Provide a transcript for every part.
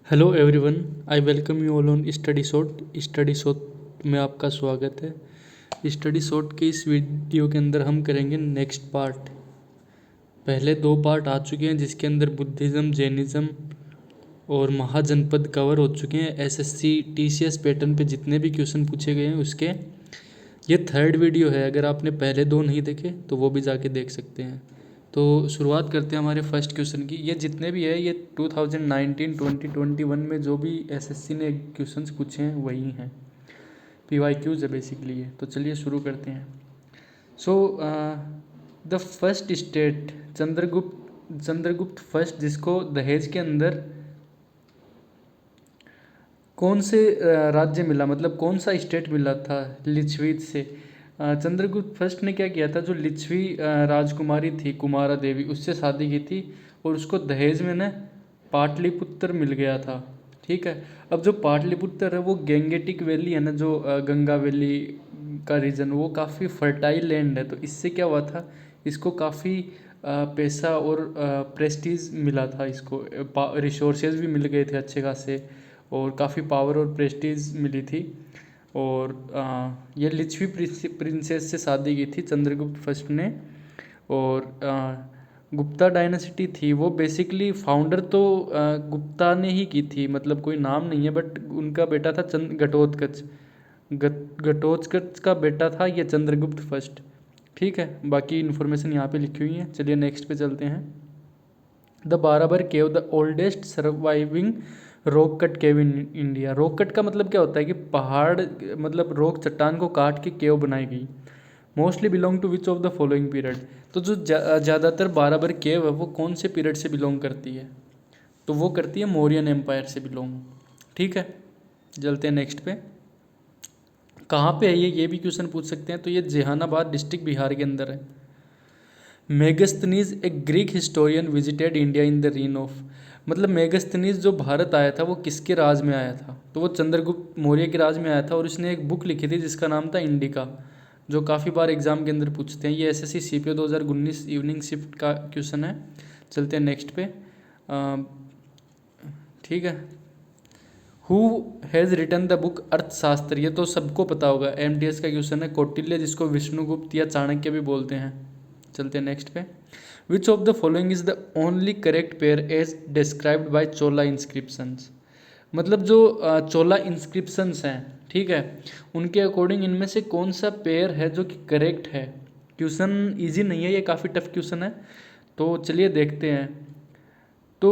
Hello everyone, I welcome you all on study shot में आपका स्वागत है। स्टडी शॉट के इस वीडियो के अंदर हम करेंगे नेक्स्ट पार्ट। पहले दो पार्ट आ चुके हैं जिसके अंदर बुद्धिज़्म, जैनिज़्म और महाजनपद कवर हो चुके हैं। एसएससी टीसीएस पैटर्न पे जितने भी क्वेश्चन पूछे गए हैं उसके ये थर्ड वीडियो है। अगर आपने पहले दो नहीं देखे तो वो भी जाके देख सकते हैं। तो शुरुआत करते हैं हमारे फर्स्ट क्वेश्चन की। ये जितने भी है ये 2019 2021 में जो भी एसएससी ने क्वेश्चंस पूछे हैं वही हैं, पीवाईक्यूज है बेसिकली ये। तो चलिए शुरू करते हैं। So the first state, Chandragupta first, जिसको दहेज के अंदर कौन से राज्य मिला, मतलब कौन सा स्टेट मिला था लिच्छवी से। चंद्रगुप्त फर्स्ट ने क्या किया था, जो लिच्छवी राजकुमारी थी कुमारा देवी, उससे शादी की थी और उसको दहेज में ना पाटलिपुत्र मिल गया था। ठीक है। अब जो पाटलिपुत्र है वो गैंगेटिक वैली है ना, जो गंगा वैली का रीजन, वो काफ़ी फर्टाइल लैंड है। तो इससे क्या हुआ था, इसको काफ़ी पैसा और प्रेस्टीज मिला था। इसको रिसोर्सेज भी मिल गए थे अच्छे खासे और काफ़ी पावर और प्रेस्टीज मिली थी। और ये लिच्छवी प्रिंसेस से शादी की थी चंद्रगुप्त फर्स्ट ने। और गुप्ता डायनेसिटी थी, वो बेसिकली फाउंडर तो गुप्ता ने ही की थी, मतलब कोई नाम नहीं है, बट उनका बेटा था घटोत्कच। घटोत्कच का बेटा था ये चंद्रगुप्त फर्स्ट। ठीक है, बाकी इन्फॉर्मेशन यहाँ पे लिखी हुई है। चलिए नेक्स्ट पे चलते हैं। The Barabar cave, the oldest surviving rock cut cave in India. Rock cut का मतलब क्या होता है कि पहाड़, मतलब रॉक चट्टान को काट के केव बनाई गई। Mostly belong to which of the following period. तो जो ज़्यादातर बाराबर केव है वो कौन से पीरियड से बिलोंग करती है, तो वो करती है मौर्यन एम्पायर से बिलोंग। ठीक है, चलते हैं नेक्स्ट पे। कहाँ पे है ये भी क्वेश्चन पूछ सकते हैं। तो ये जेहानाबाद डिस्ट्रिक्ट बिहार के अंदर है। Megasthenes a Greek historian visited India in the reign of, मतलब मेगस्थनीज जो भारत आया था वो किसके राज में आया था, तो वो चंद्रगुप्त मौर्य के राज में आया था। और उसने एक बुक लिखी थी जिसका नाम था इंडिका, जो काफ़ी बार एग्जाम के अंदर पूछते हैं। ये एसएससी सीपीओ 2019 इवनिंग शिफ्ट का क्वेश्चन है। चलते हैं नेक्स्ट पे। ठीक है। Who has written the book Arthashastra, ये तो सबको पता होगा, एमटीएस का क्वेश्चन है। कौटिल्य, जिसको विष्णुगुप्त या चाणक्य भी बोलते हैं। चलते हैं नेक्स्ट पे। Which of the following is the only correct pair as described by Chola inscriptions, मतलब जो चोला इंस्क्रिप्शंस हैं, ठीक है, उनके अकॉर्डिंग इनमें से कौन सा पेयर है जो कि करेक्ट है। क्वेश्चन इजी नहीं है, ये काफ़ी टफ क्वेश्चन है। तो चलिए देखते हैं। तो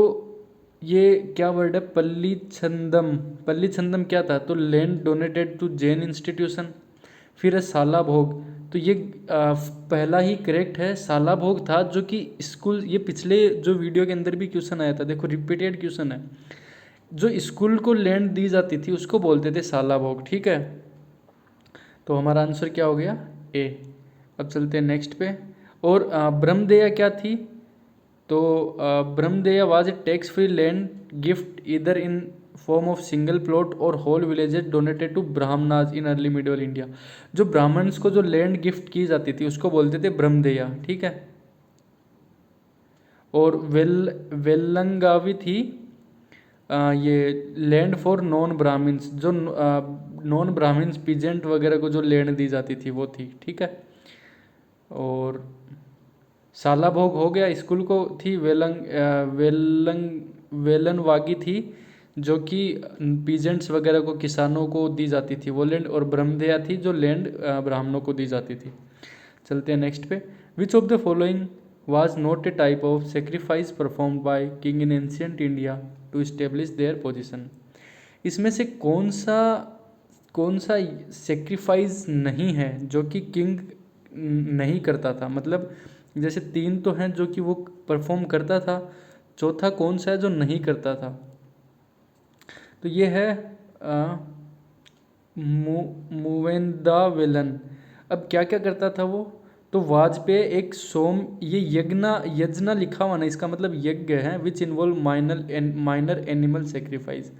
ये क्या वर्ड है, पल्ली छंदम। पल्ली छंदम क्या था, तो land donated to Jain institution. फिर है साला भोग, तो ये पहला ही करेक्ट है, साला भोग था, जो कि स्कूल, ये पिछले जो वीडियो के अंदर भी क्वेश्चन आया था, देखो रिपीटेड क्वेश्चन है। जो स्कूल को लैंड दी जाती थी उसको बोलते थे साला भोग। ठीक है, तो हमारा आंसर क्या हो गया, ए। अब चलते हैं नेक्स्ट पे। और ब्रह्मदया क्या थी, तो Brahmadeya was a tax free land gift either in form of single plot और whole villages donated to Brahmanas in early medieval India. जो ब्राह्मण्स को जो लैंड गिफ्ट की जाती थी उसको बोलते थे ब्रह्मदया। ठीक है। और वेलंगावी थी ये लैंड फॉर नॉन ब्राह्मण्स, जो नॉन ब्राह्मण्स पीजेंट वगैरह को जो लैंड दी जाती थी वो थी। ठीक है। और साला भोग हो गया, स्कूल को थी। वेलनवागी थी, जो कि पीजेंट्स वगैरह को, किसानों को दी जाती थी वो लैंड। और ब्रह्मदया थी जो लैंड ब्राह्मणों को दी जाती थी। चलते हैं नेक्स्ट पे। Which of the following was not a type of sacrifice performed by king in ancient India to establish their position. इसमें से कौन सा सेक्रीफाइस नहीं है जो कि किंग नहीं करता था, मतलब जैसे तीन तो हैं जो कि वो परफॉर्म करता था, चौथा कौन सा है जो नहीं करता था। तो ये है मुवेंदा वेलन। अब क्या क्या करता था वो, तो वाजपेयी एक सोम, ये यज्ञ लिखा हुआ ना, इसका मतलब यज्ञ है, which involve minor animal sacrifice,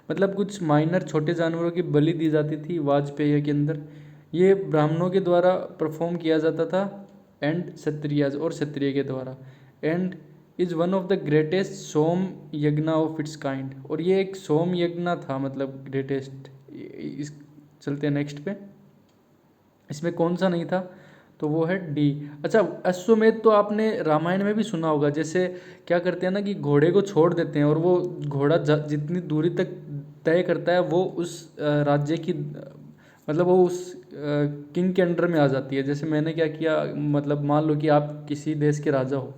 मतलब कुछ माइनर छोटे जानवरों की बलि दी जाती थी वाजपेयी के अंदर। ये ब्राह्मणों के द्वारा परफॉर्म किया जाता था, एंड क्षत्रियज, और क्षत्रिय के द्वारा। And is one of the greatest Soma yajna of its kind. और ये एक सोम यज्ञ था, मतलब ग्रेटेस्ट। इस चलते हैं नेक्स्ट पे। इसमें कौन सा नहीं था, तो वो है डी। अच्छा, अश्वमेध तो आपने रामायण में भी सुना होगा। जैसे क्या करते हैं ना कि घोड़े को छोड़ देते हैं और वो घोड़ा जितनी दूरी तक तय करता है वो उस राज्य की मतलब वो उस किंग के अंडर में आ जाती है। जैसे मैंने क्या किया, मतलब मान लो कि आप किसी देश के राजा हो,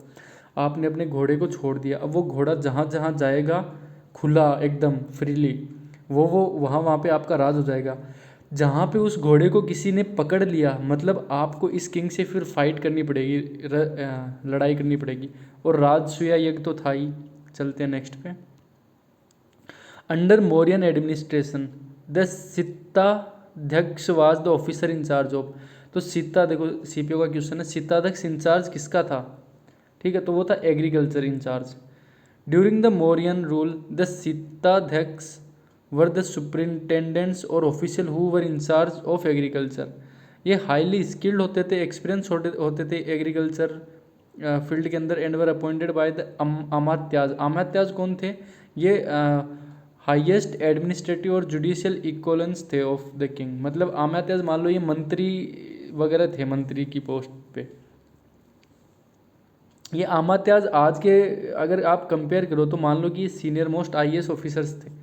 आपने अपने घोड़े को छोड़ दिया। अब वो घोड़ा जहाँ जहाँ जाएगा खुला एकदम फ्रीली, वो वहाँ वहाँ पे आपका राज हो जाएगा। जहाँ पे उस घोड़े को किसी ने पकड़ लिया, मतलब आपको इस किंग से फिर फाइट करनी पड़ेगी, लड़ाई करनी पड़ेगी। और राजसूय यज्ञ तो था ही। चलते हैं नेक्स्ट पे। Under Mauryan administration the Sitadhyaksha was the officer in charge of. तो सीता, देखो सीपीओ का क्वेश्चन है, सित्ताध्यक्ष इंचार्ज किसका था? ठीक है, तो वो था agriculture in charge. During the Mauryan rule the Sitadhyaksha were the superintendents और official who were in charge of agriculture. ये हाईली स्किल्ड होते थे, एक्सपीरियंस होते थे एग्रीकल्चर फील्ड के अंदर, and were appointed by the Amatyas. Amatyas कौन थे? ये हाईएस्ट एडमिनिस्ट्रेटिव और जुडिशियल इक्वलेंस थे ऑफ द किंग। मतलब अमात्याज मान लो ये मंत्री वगैरह थे, मंत्री की पोस्ट पे। ये अमात्याज आज के अगर आप कंपेयर करो तो मान लो कि ये सीनियर मोस्ट आईएएस ऑफिसर्स थे।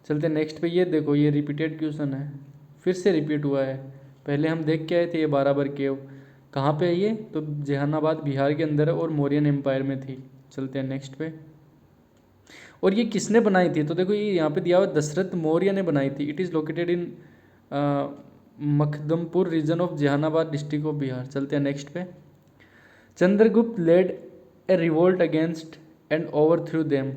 चलते नेक्स्ट पे। ये देखो, ये रिपीटेड क्वेश्चन है, फिर से रिपीट हुआ है। पहले हम देख के आए थे ये बाराबर केव, कहाँ पे है ये? तो जहानाबाद बिहार के अंदर है और मौर्यन एम्पायर में थी। चलते हैं नेक्स्ट पे। और ये किसने बनाई थी? तो देखो ये यहाँ पे दिया हुआ, दशरथ मौर्य ने बनाई थी। It is located in Makhdumpur region of Jehanabad district of Bihar. चलते हैं नेक्स्ट पे। Chandragupta led a revolt against and overthrew them.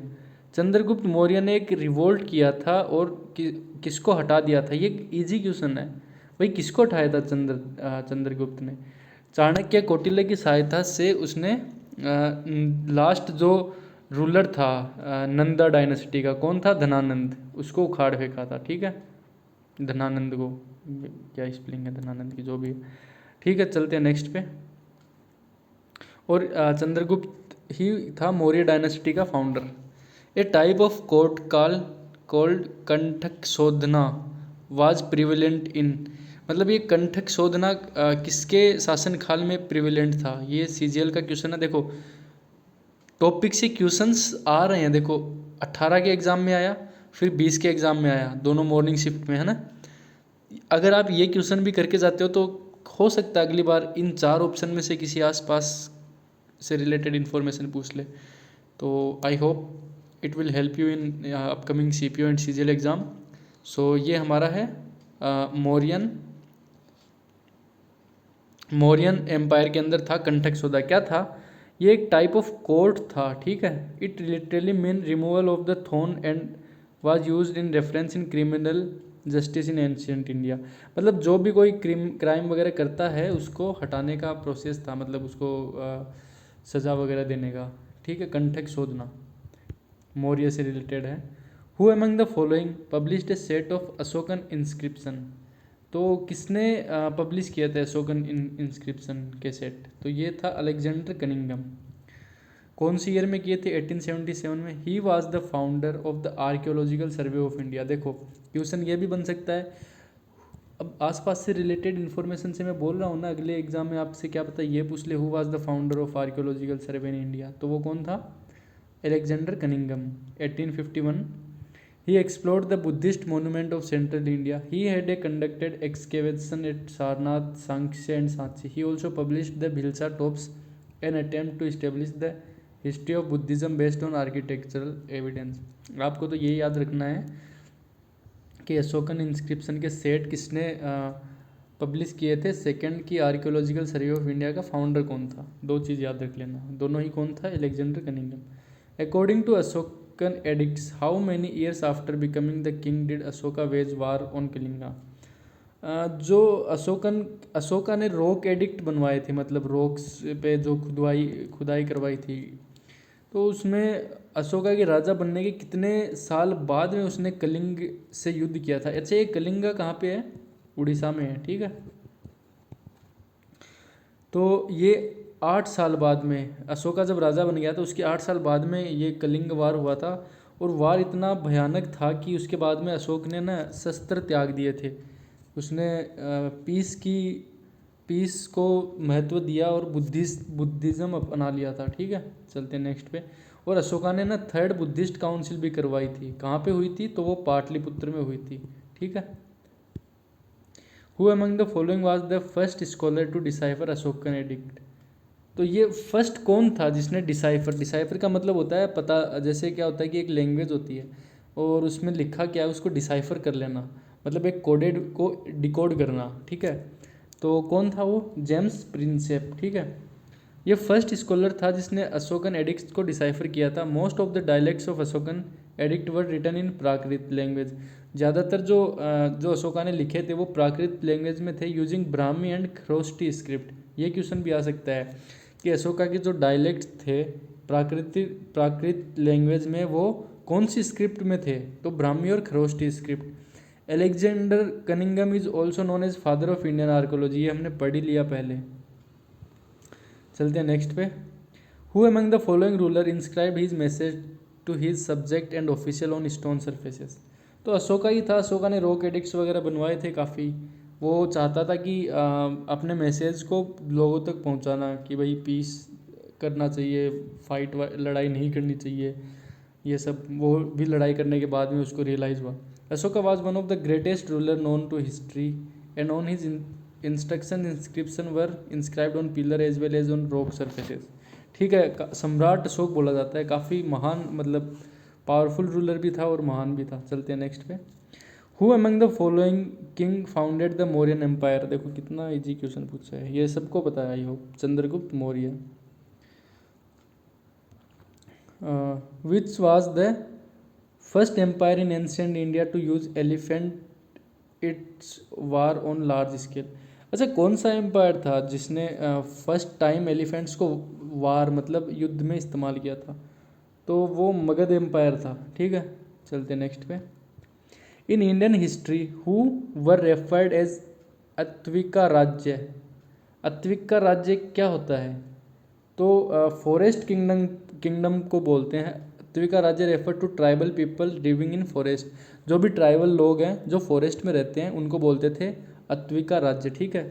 Chandragupta Maurya ने एक रिवोल्ट किया था और किसको हटा दिया था? ये इजी क्वेश्चन है भाई, किसको हटाया था चंद्रगुप्त ने? चाणक्य कौटिल्य की सहायता से उसने लास्ट जो रूलर था नंदा डायनेस्टी का, कौन था? धनानंद, उसको उखाड़ फेंका था। ठीक है, धनानंद को, क्या स्पेलिंग है धनानंद की, जो भी है। ठीक है, चलते हैं नेक्स्ट पे। और चंद्रगुप्त ही था मौर्य डायनेस्टी का founder. A type of court called Kantaka Shodhana was prevalent in. मतलब ये कंठक शोधना किसके शासनकाल में प्रिवेलेंट था? ये सीजीएल का क्वेश्चन है। देखो टॉपिक से क्वेश्चंस आ रहे हैं, देखो 18 के एग्ज़ाम में आया, फिर 20 के एग्ज़ाम में आया, दोनों मॉर्निंग शिफ्ट में है ना। अगर आप ये क्वेश्चन भी करके जाते हो तो हो सकता है अगली बार इन 4 ऑप्शन में से किसी आसपास से रिलेटेड इन्फॉर्मेशन पूछ ले। तो I hope it will help you in upcoming CPO and CGL exam. So ये हमारा है मौर्यन एम्पायर के अंदर था कंठक शोधा। क्या था? ये एक टाइप ऑफ कोर्ट था। ठीक है, it literally mean removal of the throne and was used in reference in criminal justice in ancient India. मतलब जो भी कोई क्राइम वगैरह करता है उसको हटाने का प्रोसेस था, मतलब उसको सज़ा वगैरह देने का। ठीक है, कंठक शोधना मौर्य से रिलेटेड है। Who among the following published A set of Ashokan inscription. तो किसने पब्लिश किया था अशोकन इंस्क्रिप्शन के सेट? तो ये था अलेक्जेंडर कनिंगम। कौन सी ईयर में किए थे? 1877 में। He was the founder of the archaeological survey of India. देखो क्वेश्चन ये भी बन सकता है। अब आसपास से रिलेटेड इन्फॉर्मेशन से मैं बोल रहा हूँ ना, अगले एग्जाम में आपसे क्या पता ये पूछ ले, who was the founder of archaeological survey in India, तो वो कौन था? Alexander Cunningham. 1851। He explored the Buddhist monument of central India. He had conducted excavation at Sarnath, Sankhya and Sanchi. He also published the Bhilsa Tops, an attempt to establish the history of Buddhism based on architectural evidence. आपको तो ये याद रखना है कि Ashokan inscription के set किसने publish किए थे। सेकंड की आर्कियोलॉजिकल सर्वे ऑफ इंडिया का फाउंडर कौन था? दो चीज़ याद रख लेना, दोनों ही कौन था? Alexander Cunningham. According to Ashokan edicts, how many years after becoming the king did Ashoka wage war on Kalinga. जो अशोका ने रॉक एडिक्ट बनवाए थे, मतलब रॉक्स पे जो खुदाई करवाई थी, तो उसमें अशोका के राजा बनने के कितने साल बाद में उसने कलिंग से युद्ध किया था। अच्छा, ये कलिंगा कहाँ पे है? उड़ीसा में है। ठीक है, तो ये 8 साल बाद में, अशोका जब राजा बन गया तो उसके 8 साल बाद में ये कलिंग वार हुआ था। और वार इतना भयानक था कि उसके बाद में अशोक ने ना शस्त्र त्याग दिए थे। उसने पीस को महत्व दिया और बुद्धिज़्म अपना लिया था। ठीक है, चलते हैं नेक्स्ट पे। और अशोका ने ना थर्ड बुद्धिस्ट काउंसिल भी करवाई थी। कहाँ पे हुई थी? तो वो पाटलिपुत्र में हुई थी। ठीक है। Who among the following was the first scholar to decipher Ashokan edict? तो ये फर्स्ट कौन था जिसने डिसाइफर का मतलब होता है पता, जैसे क्या होता है कि एक लैंग्वेज होती है और उसमें लिखा क्या है उसको डिसाइफर कर लेना, मतलब एक कोडेड को डिकोड करना। ठीक है, तो कौन था वो? James Prinsep. ठीक है, ये फर्स्ट स्कॉलर था जिसने अशोकन एडिक्ट्स को डिसाइफर किया था। Most of the dialects of Ashokan edict were written in Prakrit language. ज़्यादातर जो अशोका ने लिखे थे वो प्राकृत लैंग्वेज में थे, using Brahmi and Kharosthi script. ये क्वेश्चन भी आ सकता है कि अशोका के जो डायलेक्ट्स थे प्राकृत लैंग्वेज में, वो कौन सी स्क्रिप्ट में थे? तो ब्राह्मी और Kharoshthi script. Alexander Cunningham is also known as father of Indian archaeology. ये हमने पढ़ ही लिया पहले। चलते हैं नेक्स्ट पे। Who among the following ruler inscribe his message to his subject and official on stone surfaces? तो अशोका ही था। अशोका ने रॉक एडिक्ट्स वगैरह बनवाए थे काफ़ी। वो चाहता था कि अपने मैसेज को लोगों तक पहुंचाना कि भाई पीस करना चाहिए, लड़ाई नहीं करनी चाहिए, ये सब। वो भी लड़ाई करने के बाद में उसको रियलाइज़ हुआ। Ashoka was one of the greatest ruler known to history and on his instruction inscription were inscribed on pillar as well as on rock surfaces. ठीक है, सम्राट अशोक बोला जाता है। काफ़ी महान, मतलब पावरफुल रूलर भी था और महान भी था। चलते हैं नेक्स्ट पे। Who among the following king founded the Mauryan empire? देखो कितना इजी क्वेश्चन पूछा है, ये सबको पता है I hope. Chandragupta Maurya. Which was the first empire in ancient India to use elephant its war on large scale? अच्छा, कौन सा एम्पायर था जिसने फर्स्ट टाइम एलिफेंट्स को वार मतलब युद्ध में इस्तेमाल किया था? तो वो मगध एम्पायर था। ठीक है, चलते नेक्स्ट पे। In Indian history who were referred as Atavika Rajya? Atavika राज्य क्या होता है? तो फॉरेस्ट किंगडम को बोलते हैं। अत्विका राज्य refer to tribal people living in forest. जो भी ट्राइबल लोग हैं जो फॉरेस्ट में रहते हैं उनको बोलते थे अत्विका राज्य। ठीक है।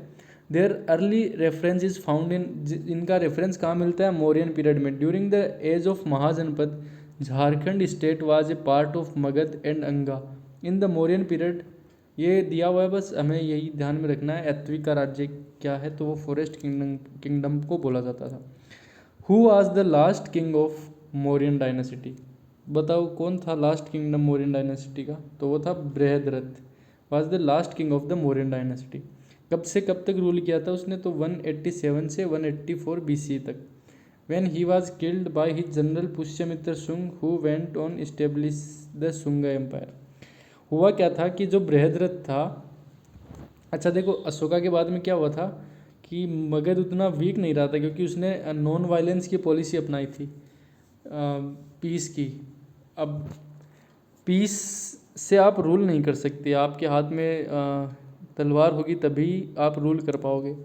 Their early reference is found इनका रेफरेंस कहाँ मिलता है? मौर्यन पीरियड में। During the age of Mahajanapada Jharkhand state was a part of Magadha and Anga in the Mauryan period. ये दिया हुआ है, बस हमें यही ध्यान में रखना है। अत्विका राज्य क्या है? तो वो फॉरेस्ट किंगडम को बोला जाता था। Who was the last king of Mauryan dynasty? बताओ कौन था लास्ट किंगडम मौर्यन डायनेसिटी का? तो वो था Brihadratha. Was the last king of the Mauryan dynasty. कब से कब तक रूल किया था उसने? तो 187 से 184 BC तक। When he was killed by his general Pushyamitra Shunga who went on establish the Shunga empire. हुआ क्या था कि जो बृहद्रथ था, अच्छा देखो अशोका के बाद में क्या हुआ था कि मगध उतना वीक नहीं रहा था क्योंकि उसने नॉन वायलेंस की पॉलिसी अपनाई थी, पीस की। अब पीस से आप रूल नहीं कर सकते, आपके हाथ में तलवार होगी तभी आप रूल कर पाओगे।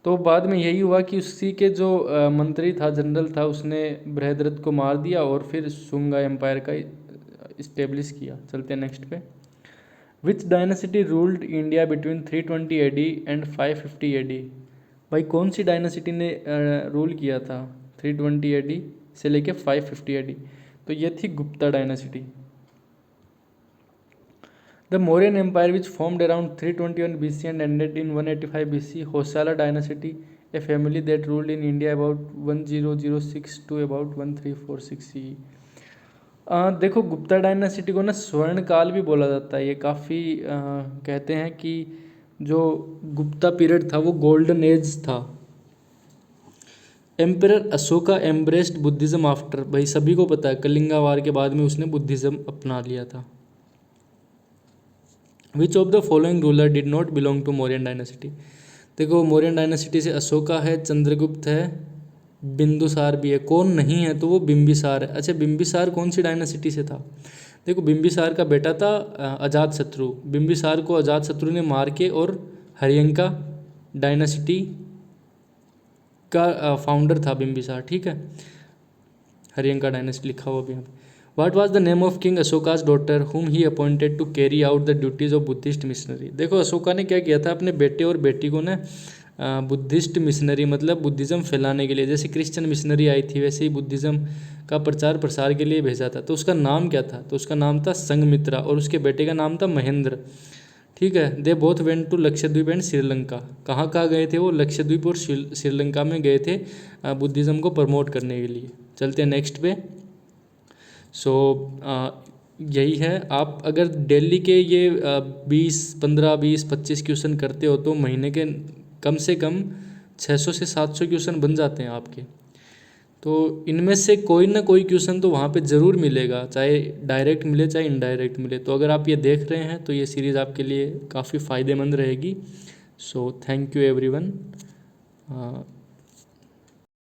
तो बाद में यही हुआ कि उसी के जो मंत्री था, जनरल था, उसने बृहद्रथ को मार दिया और फिर शुंगा एम्पायर का इस्टेब्लिश किया। चलते हैं नेक्स्ट पे। Which dynasty ruled India between 320 AD and 550 AD? भाई कौन सी डायनेसिटी ने रूल किया था 320 AD से लेके 550 AD? तो ये थी Gupta dynasty. The Mauryan empire which formed around 321 BC and ended in 185 BC, Hoysala dynasty, a family that ruled in India about 1006 to about 1346 CE। देखो गुप्ता डायनेसिटी को ना स्वर्ण काल भी बोला जाता है। ये काफ़ी कहते हैं कि जो गुप्ता पीरियड था वो गोल्डन एज था। Emperor Ashoka embraced Buddhism after? भाई सभी को पता है कलिंगा वार के बाद में उसने बुद्धिज़्म अपना लिया था। Which of the following ruler did not belong to Mauryan dynasty? देखो मौर्यन डायनेसिटी से अशोका है, चंद्रगुप्त है, बिंदुसार भी है। कौन नहीं है? तो वो बिंबिसार है। अच्छा बिंबिसार कौन सी डायनेसिटी से था? देखो बिंबिसार का बेटा था अजातशत्रु। बिंबिसार को अजातशत्रु ने मार के और हरियंका डायनेसिटी का फाउंडर था बिम्बिसार, ठीक है। हरियंका डायनेस्टी लिखा हुआ भी यहाँ पे। What was the name of king Ashoka's daughter whom he appointed to carry out the duties of Buddhist missionary. देखो अशोका ने क्या किया था, अपने बेटे और बेटी को ना बुद्धिस्ट मिशनरी मतलब बुद्धिज़्म फैलाने के लिए, जैसे क्रिश्चियन मिशनरी आई थी वैसे ही बुद्धिज़्म का प्रचार प्रसार के लिए भेजा था। तो उसका नाम क्या था, तो उसका नाम था संघमित्रा और उसके बेटे का नाम था महेंद्र, ठीक है। They both went to Lakshadweep and Sri Lanka. कहाँ कहाँ गए थे वो, लक्षद्वीप और श्रीलंका में गए थे बुद्धिज़्म को प्रमोट करने के लिए। चलते हैं नेक्स्ट पे। सो यही है, आप अगर डेली के ये 20 15 20 25 क्वेश्चन करते हो तो महीने के कम से कम 600 से 700 क्वेश्चन बन जाते हैं आपके। तो इनमें से कोई ना कोई क्वेश्चन तो वहाँ पे ज़रूर मिलेगा, चाहे डायरेक्ट मिले चाहे इनडायरेक्ट मिले। तो अगर आप ये देख रहे हैं तो ये सीरीज़ आपके लिए काफ़ी फ़ायदेमंद रहेगी। So thank you everyone.